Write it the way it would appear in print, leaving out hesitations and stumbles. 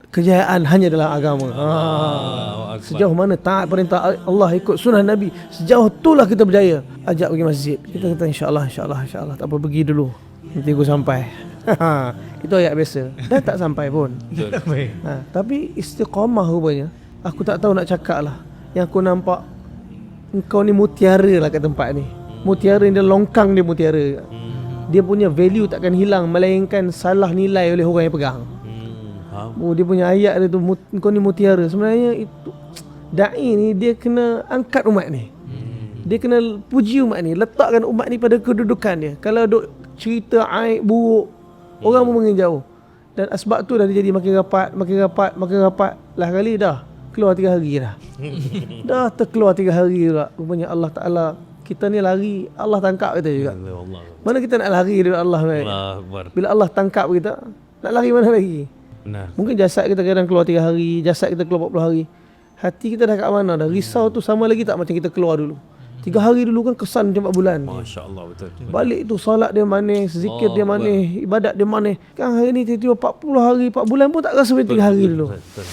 kejayaan hanya dalam agama. Sejauh mana taat perintah Allah, ikut sunnah Nabi, sejauh itulah kita berjaya. Ajak pergi masjid, kita kata insya-Allah, tak apa, pergi dulu, nanti aku sampai. Itu ayat biasa, dan tak sampai pun. Tapi istiqamah rupanya. Aku tak tahu nak cakap lah. Yang aku nampak, engkau ni mutiara lah kat tempat ni. Mutiara ni, dia longkang, dia mutiara. Dia punya value takkan hilang, melainkan salah nilai oleh orang yang pegang. Dia punya ayat dia tu, kau ni mutiara. Sebenarnya itu dai ni dia kena angkat umat ni. Dia kena puji umat ni, letakkan umat ni pada kedudukan dia. Kalau duk cerita aib buruk, orang pun makin jauh. Dan asbab tu dah dia jadi makin rapat. Lah kali dah keluar 3 hari dah. Dah terkeluar 3 hari juga. Rupanya Allah Ta'ala, kita ni lari, Allah tangkap kita juga. Mana kita nak lari dari Allah ni? Bila Allah tangkap kita, nak lari mana lagi? Benar. Mungkin jasad kita kadang keluar 3 hari, jasad kita keluar 40 hari. Hati kita dah kat mana dah? Risau tu sama lagi tak macam kita keluar dulu. 3 hari dulu kan kesan macam 4 bulan. Masya-Allah, betul. Balik tu solat dia manis, zikir dia manis, ibadat dia manis. Kan hari ni tiba-tiba 40 hari, 4 bulan pun tak rasa macam 3 hari dulu. Betul.